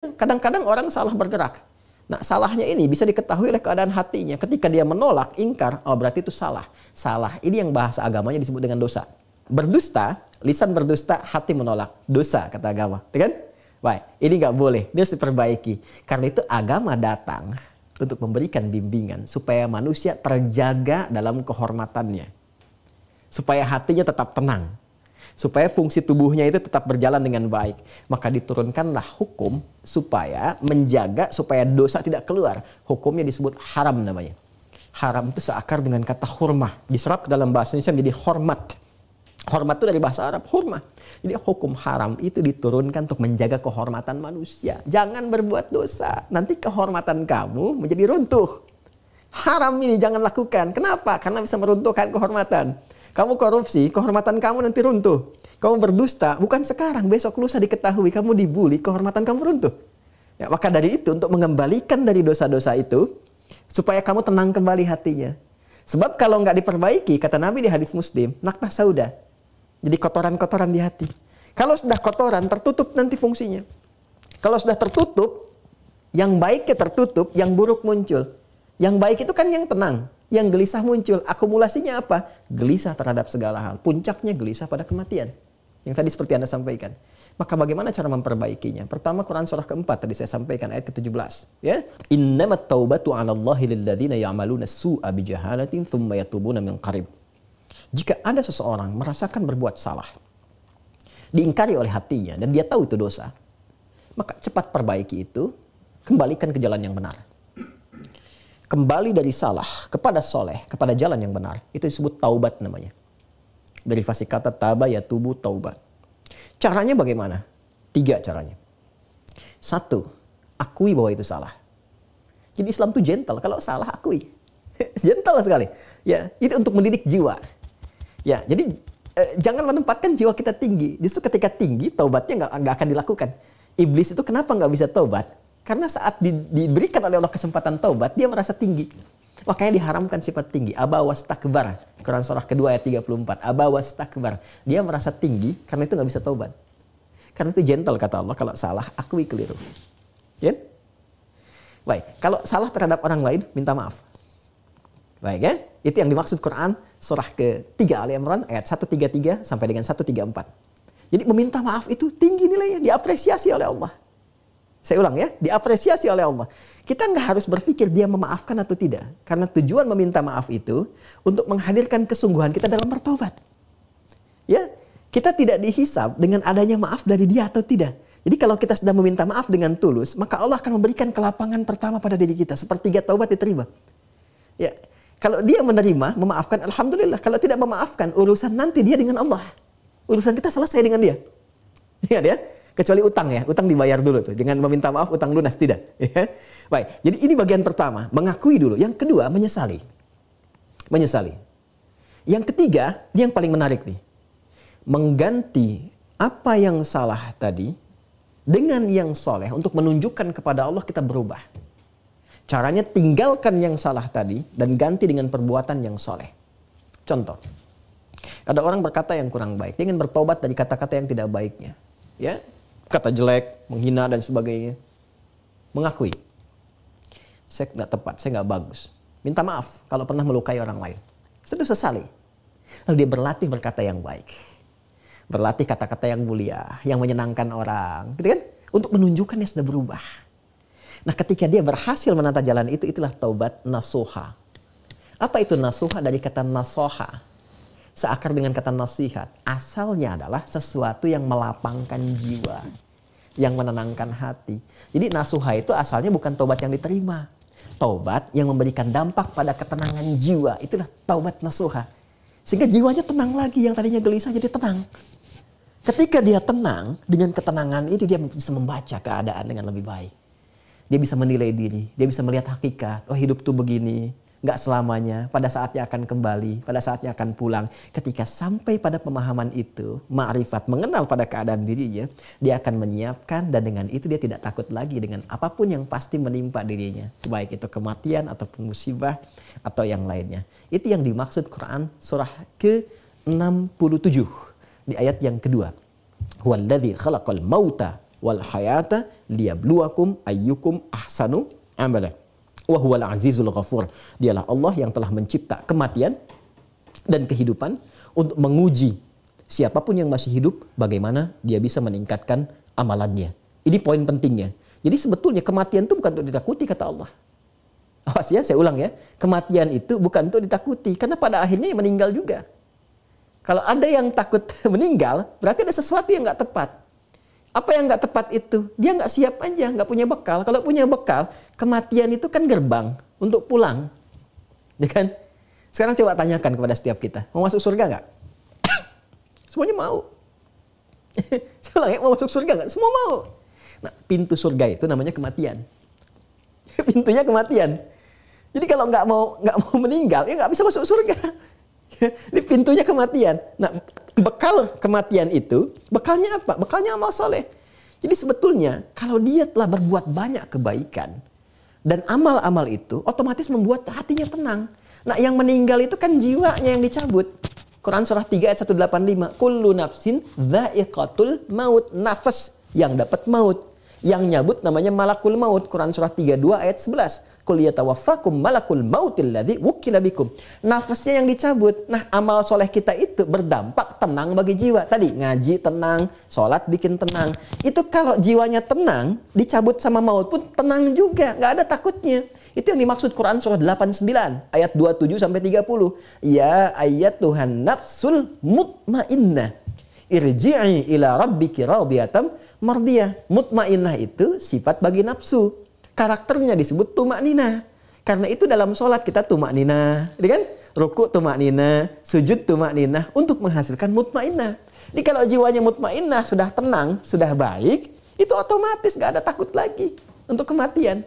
kadang-kadang orang salah bergerak. Nah, salahnya ini bisa diketahui oleh keadaan hatinya. Ketika dia menolak, ingkar, oh berarti itu salah. Salah, ini yang bahasa agamanya disebut dengan dosa. Berdusta, lisan berdusta, hati menolak. Dosa, kata agama. Kan? Baik, ini nggak boleh. Dia harus diperbaiki. Karena itu agama datang untuk memberikan bimbingan supaya manusia terjaga dalam kehormatannya. Supaya hatinya tetap tenang. Supaya fungsi tubuhnya itu tetap berjalan dengan baik. Maka diturunkanlah hukum supaya menjaga supaya dosa tidak keluar. Hukumnya disebut haram namanya. Haram itu seakar dengan kata hurmah. Diserap ke dalam bahasa Indonesia menjadi hormat. Hormat itu dari bahasa Arab, hurmah. Jadi hukum haram itu diturunkan untuk menjaga kehormatan manusia. Jangan berbuat dosa. Nanti kehormatan kamu menjadi runtuh. Haram ini jangan lakukan. Kenapa? Karena bisa meruntuhkan kehormatan. Kamu korupsi, kehormatan kamu nanti runtuh. Kamu berdusta, bukan sekarang, besok lusa diketahui kamu dibully, kehormatan kamu runtuh. Ya, maka dari itu, untuk mengembalikan dari dosa-dosa itu, supaya kamu tenang kembali hatinya. Sebab kalau nggak diperbaiki, kata Nabi di hadis Muslim, nakta sauda. Jadi kotoran-kotoran di hati. Kalau sudah kotoran, tertutup nanti fungsinya. Kalau sudah tertutup, yang baiknya tertutup, yang buruk muncul. Yang baik itu kan yang tenang. Yang gelisah muncul. Akumulasinya apa? Gelisah terhadap segala hal. Puncaknya gelisah pada kematian. Yang tadi seperti Anda sampaikan. Maka bagaimana cara memperbaikinya? Pertama, Quran surah keempat tadi saya sampaikan ayat ke-17. Ya. Innamat taubatu 'ala Allahi lilladzina ya'maluna su'a bijahalatin thumma yatubuna min qarib. Jika ada seseorang merasakan berbuat salah, diingkari oleh hatinya dan dia tahu itu dosa, maka cepat perbaiki itu, kembalikan ke jalan yang benar. Kembali dari salah kepada soleh, kepada jalan yang benar. Itu disebut taubat namanya. Derivasi kata taba yatubu taubat. Caranya bagaimana? 3 caranya. 1, akui bahwa itu salah. Jadi Islam itu gentle. Kalau salah, akui. Gentle sekali. Ya, itu untuk mendidik jiwa. Ya, jadi jangan menempatkan jiwa kita tinggi. Justru ketika tinggi, taubatnya nggak akan dilakukan. Iblis itu kenapa nggak bisa taubat? Karena saat diberikan oleh Allah kesempatan taubat, dia merasa tinggi. Makanya diharamkan sifat tinggi. Aba wastakbar. Quran surah kedua ayat 34. Aba wastakbar. Dia merasa tinggi karena itu nggak bisa taubat. Karena itu gentle kata Allah. Kalau salah, akui keliru. Ya? Baik. Kalau salah terhadap orang lain, minta maaf. Baik ya? Itu yang dimaksud Quran surah ke-3 Ali Imran ayat 133 sampai dengan 134. Jadi meminta maaf itu tinggi nilainya. Diapresiasi oleh Allah. Saya ulang ya, diapresiasi oleh Allah. Kita nggak harus berpikir dia memaafkan atau tidak. Karena tujuan meminta maaf itu untuk menghadirkan kesungguhan kita dalam bertobat. Ya, kita tidak dihisab dengan adanya maaf dari dia atau tidak. Jadi kalau kita sudah meminta maaf dengan tulus, maka Allah akan memberikan kelapangan pertama pada diri kita. Sepertiga taubat diterima. Ya, kalau dia menerima, memaafkan, alhamdulillah. Kalau tidak memaafkan, urusan nanti dia dengan Allah. Urusan kita selesai dengan dia. Ingat ya? Kecuali utang ya, utang dibayar dulu tuh. Jangan meminta maaf, utang lunas, tidak. Ya. Baik, jadi ini bagian pertama, mengakui dulu. Yang kedua, menyesali. Menyesali. Yang ketiga, ini yang paling menarik nih. Mengganti apa yang salah tadi dengan yang soleh untuk menunjukkan kepada Allah kita berubah. Caranya tinggalkan yang salah tadi dan ganti dengan perbuatan yang soleh. Contoh, ada orang berkata yang kurang baik, dia ingin bertobat dari kata-kata yang tidak baiknya. Ya, kata jelek, menghina dan sebagainya. Mengakui. Saya nggak tepat, saya nggak bagus. Minta maaf kalau pernah melukai orang lain. Sudah sesali. Lalu dia berlatih berkata yang baik. Berlatih kata-kata yang mulia, yang menyenangkan orang. Gitu kan? Untuk menunjukkan dia sudah berubah. Nah ketika dia berhasil menata jalan itu, itulah taubat nasuha. Apa itu nasuha? Dari kata nasoha. Seakar dengan kata nasihat. Asalnya adalah sesuatu yang melapangkan jiwa. Yang menenangkan hati. Jadi nasuha itu asalnya bukan taubat yang diterima. Taubat yang memberikan dampak pada ketenangan jiwa. Itulah taubat nasuha. Sehingga jiwanya tenang lagi. Yang tadinya gelisah jadi tenang. Ketika dia tenang, dengan ketenangan itu dia bisa membaca keadaan dengan lebih baik. Dia bisa menilai diri. Dia bisa melihat hakikat. Oh hidup tuh begini. Nggak selamanya, pada saatnya akan kembali, pada saatnya akan pulang. Ketika sampai pada pemahaman itu, ma'rifat, mengenal pada keadaan dirinya, dia akan menyiapkan dan dengan itu dia tidak takut lagi dengan apapun yang pasti menimpa dirinya. Baik itu kematian ataupun musibah atau yang lainnya. Itu yang dimaksud Quran surah ke-67 di ayat yang kedua. Huwallazi khalaqal mauta wal hayata liyabluwakum ayyukum ahsanu amala. Wa huwal azizul ghafur. Dialah Allah yang telah mencipta kematian dan kehidupan untuk menguji siapapun yang masih hidup bagaimana dia bisa meningkatkan amalannya. Ini poin pentingnya. Jadi sebetulnya kematian itu bukan untuk ditakuti kata Allah. Awas ya, saya ulang ya. Kematian itu bukan untuk ditakuti karena pada akhirnya meninggal juga. Kalau ada yang takut meninggal, berarti ada sesuatu yang nggak tepat. Apa yang nggak tepat itu? Dia nggak siap aja, nggak punya bekal. Kalau punya bekal, kematian itu kan gerbang untuk pulang. Ya kan? Sekarang coba tanyakan kepada setiap kita, mau masuk surga nggak? Semuanya mau. Saya ulang ya, mau masuk surga nggak? Semua mau. Nah, pintu surga itu namanya kematian. Pintunya kematian. Jadi kalau nggak mau meninggal, ya nggak bisa masuk surga. Ini pintunya kematian. Nah, bekal kematian itu, bekalnya apa? Bekalnya amal soleh. Jadi sebetulnya kalau dia telah berbuat banyak kebaikan dan amal-amal itu otomatis membuat hatinya tenang. Nah, yang meninggal itu kan jiwanya yang dicabut. Quran surah 3 ayat 185. Kullu nafsin dha'iqatul maut. Nafas yang dapat maut. Yang nyabut namanya malakul maut. Quran surah 32 ayat 11. Qul yatawaffakum malakul mautil ladzi wukila bikum. Nafasnya yang dicabut. Nah, amal soleh kita itu berdampak tenang bagi jiwa. Tadi ngaji tenang, sholat bikin tenang. Itu kalau jiwanya tenang, dicabut sama maut pun tenang juga, nggak ada takutnya. Itu yang dimaksud Quran surah 89 ayat 27 sampai 30. Ya ayat Tuhan nafsul mutmainnah. Irji'i ila rabbiki radiyatan mardiyah. Mutmainnah itu sifat bagi nafsu. Karakternya disebut tumakninah. Karena itu dalam sholat kita tumakninah. Kan? Ruku tumakninah, sujud tumakninah untuk menghasilkan mutmainnah. Jadi kalau jiwanya mutmainnah, sudah tenang, sudah baik, itu otomatis gak ada takut lagi untuk kematian.